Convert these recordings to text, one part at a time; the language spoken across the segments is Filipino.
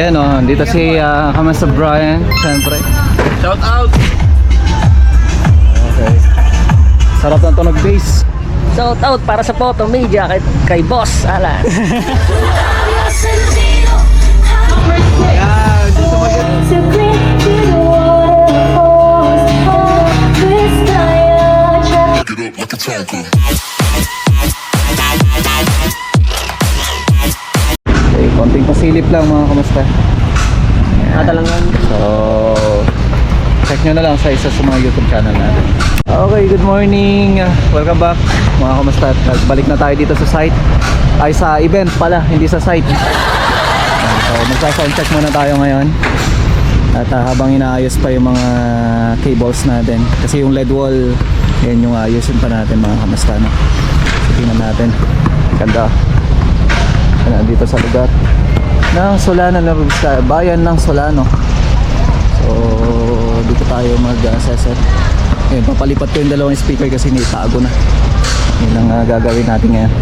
Ayan o, dito si Kamas Brian, syempre. Shout out! Okay. Sarap ng tunog bass. Shout out para sa photo media kay Boss Alan. Ayan, dito mag- Okay, konting pasilip lang mga kamusta. Natalangan. So, check nyo na lang sa isa sa mga YouTube channel natin. Okay, good morning. Welcome back mga kamusta. Balik na tayo dito sa site. Ay, sa event pala, hindi sa site. So, magsa-sound check muna tayo ngayon. At habang inaayos pa yung mga cables natin. Kasi yung LED wall, yan yung ayusin pa natin mga kamusta. No? So, tingnan natin. Ganda. Dito sa lugar ng Solano, bayan ng Solano. So dito tayo mag-assess. Ngayon papalipat ko yung dalawang speaker kasi nitago na. Yun ang gagawin natin ngayon.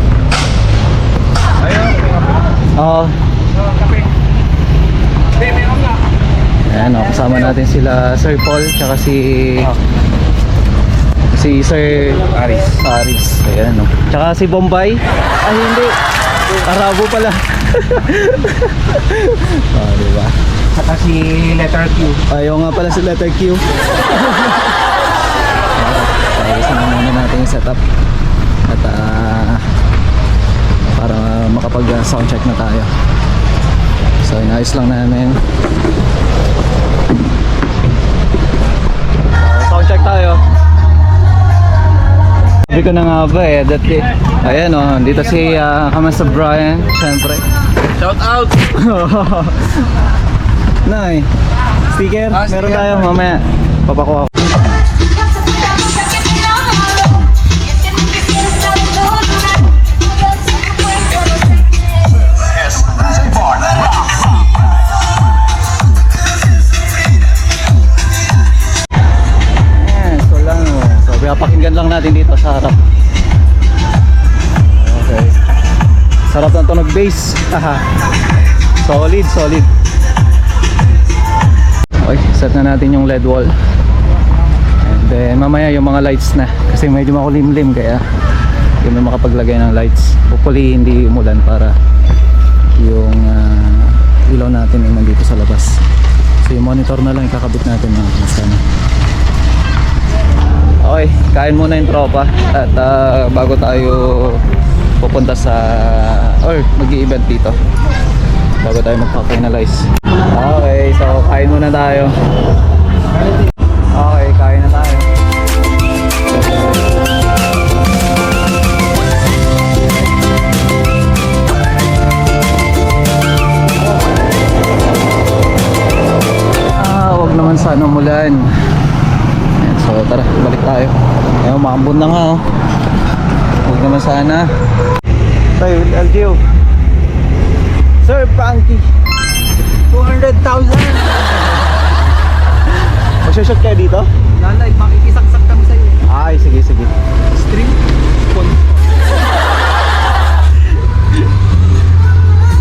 Oo. Ayan o, kasama natin sila Sir Paul tsaka si Sir Aris. Ayan o. Tsaka si Bombay. Ay hindi, Arabo pala. Oh, diba? Saka si letter Q. Ayaw nga pala si letter Q. Ayos na muna natin yung setup. At para makapag sound check na tayo. So inayos lang namin. Sound check tayo. Sabi ko na nga ba eh, dati. Ayan o, dito si Kamas Brian, syempre. Shout out! Nay, sticker, meron tayo mamaya. Papakuha ko. Pakinggan lang natin dito sa harap. Okay. Sarap ng tunog bass. Solid. Okay, set na natin yung LED wall. And then mamaya yung mga lights na. Kasi medyo makulimlim kaya hindi mo makapaglagay ng lights. Hopefully hindi umulan para yung ilaw natin ay nandito sa labas. So yung monitor na lang ikakabit natin mga kamasana. Okay, kain muna yung tropa at bago tayo pupunta sa mag-i-event dito, bago tayo magpa-finalize. Okay, so kain muna tayo. Okay, kain na tayo. Wag naman sana umulan. So tara, balik tayo. Ayun, maambon na nga oh. Huwag naman sana. Tayo, LGO. Sir Frankie, 200,000. Magsashot kayo dito? Lalay, makikisaksak kami sa'yo. Ay, sige. Stream?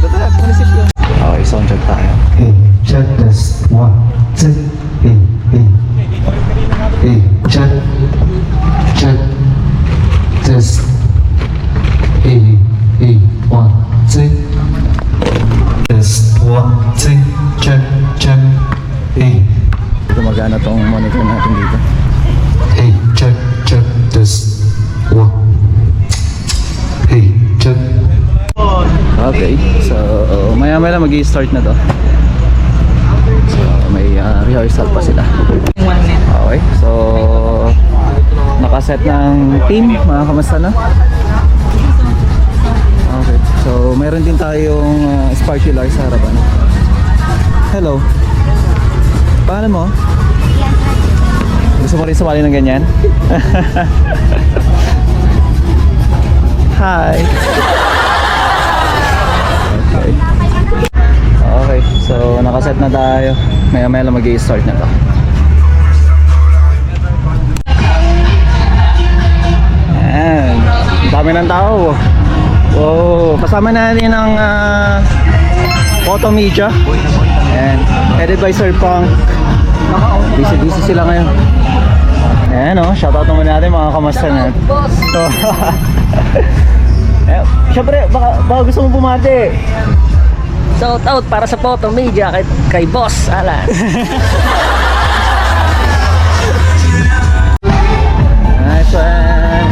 Tara, manisip yun. Okay, sound check tayo. Hey, check this. 1, 2, hey, check this. Hey, 1, 2. This 1, 2, check. Hey, Gumagana tong monitor natin dito. hey, check this. 1. Hey, check. Okay, so maya-maya mag-i-start na to. So may rehearsal pa sila. Okay, so nakaset ng team, mga kamusta na? Okay, so meron din tayong sparkler sa harapan. Hello. Paano mo? Gusto mo rin sumali ng ganyan? Hi. Okay. Okay, so nakaset na tayo. Maya-maya lang mag-i-start na to. Ayan, dami ng tao. Wow, kasama natin ang Photo Media. And headed by Sir Punk. Busy sila ngayon. Ayan o, shoutout naman natin mga kamaster natin. So, syempre, baka gusto mo bumati. Shout out para sa Photo Media kay Boss Alan. Nice one.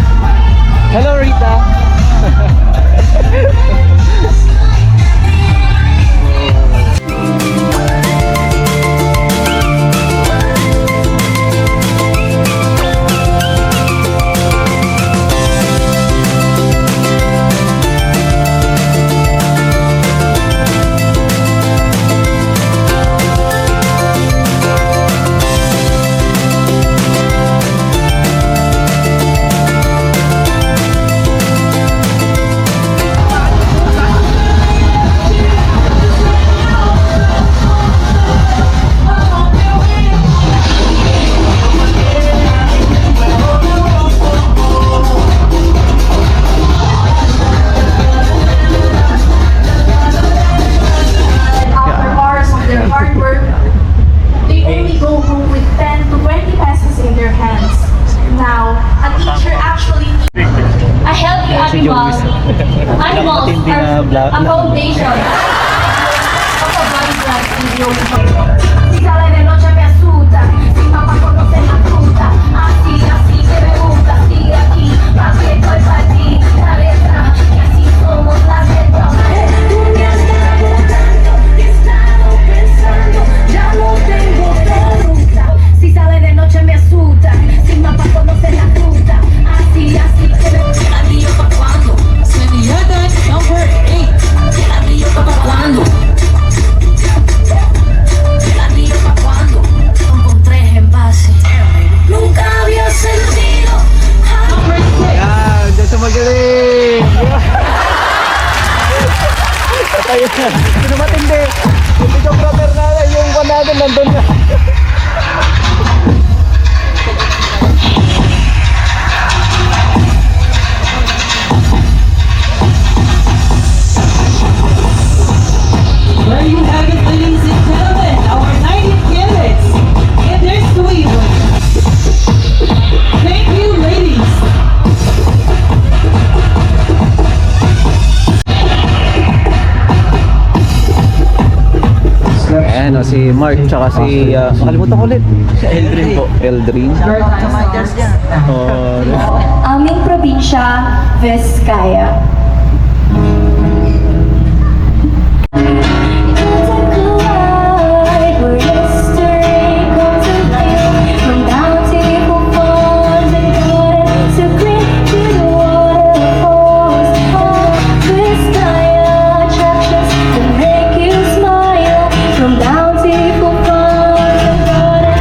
Hello Rita. After hours of their hard work, they only go home with 10 to 20 pesos in their hands. Now, a teacher actually a healthy animals Matindi na vlog. are a foundation of a vibrant and growing community. Si sale de noche me asusta, si papá conoce la fruta, así que me gusta, sigue aquí, más que estoy para ti, la letra, y así somos las letras. Tú me has dado tanto que he estado pensando, ya no tengo otra ruta. Si sale de noche me asusta, si papá conoce la fruta, así que me gusta. ¿El pa' cuándo? Semillata, number 8. ¿El pa' cuándo? ¿El pa' cuándo? Con 3 envases. Nunca había sentido. Yan, dyan sa magaling. Patay na. Sino matindi? Yung videographer natin, yung one natin, nandun na. There you have it, ladies and gentlemen, our 90 candidates and their sweet ones. Thank you, ladies. Ayan o, si Mark tsaka si, makalimutan ko ulit. Si Eldrin po. Eldrin. Oh, Aming probinsya, Vizcaya.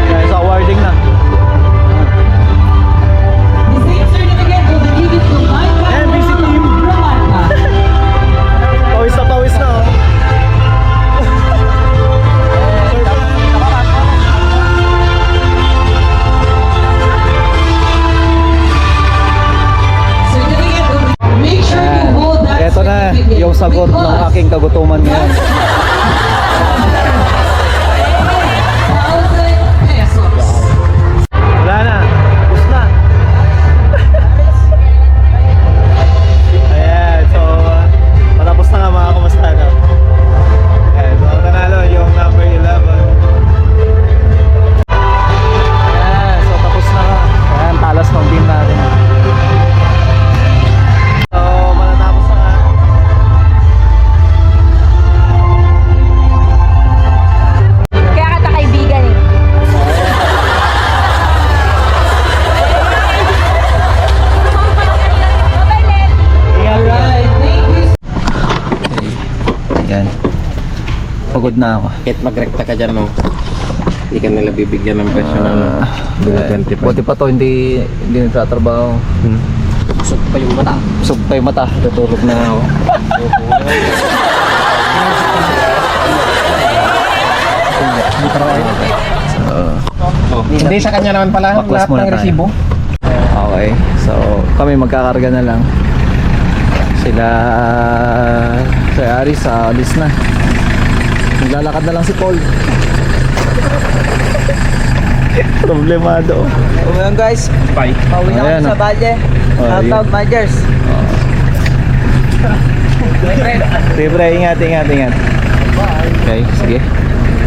Nice awarding na. The same certificate will be given to my And busy team. Ramata. Pawis na oh. Certificate will be. Make sure you hold that Ito na certificate yung sagot ng because aking kagutuman ngayon. 1,000 pesos. Wala na. Bus na. Ayan. So, patapos na nga mga kamusta na. Ayan. So, ang nanalo yung number 11. Ayan. So, tapos na nga. Ayan. Talas ng team natin. So, matatapos na nga. Kaya kita kaibigan eh. Alright, thank you. Ayan. Pagod na ako. Kahit magrekta ka dyan, no? Hindi ka nila bibigyan ng presyo ng Buti pa to, hindi nagtatrabaho. Busog pa yung mata. Busog pa yung mata. Tutulog na ako. Hindi, sa kanya naman pala Baklas lahat muna ng tayo. resibo. Okay. So, kami magkakarga na lang. Sila Sir Aris, alis na. Naglalakad na lang si Paul. Problemado. Umayon guys, Bye. pauwi na Ayan, kami sa oh. Balye. Oh, Shout yun. out Managers. Libre, ingat. Okay, sige.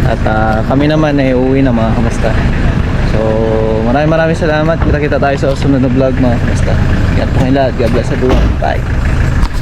At kami naman ay uuwi na mga kamusta. So, maraming salamat. Kita tayo sa susunod na vlog mga kamusta. Ingat po kayo lahat. God bless everyone. Bye.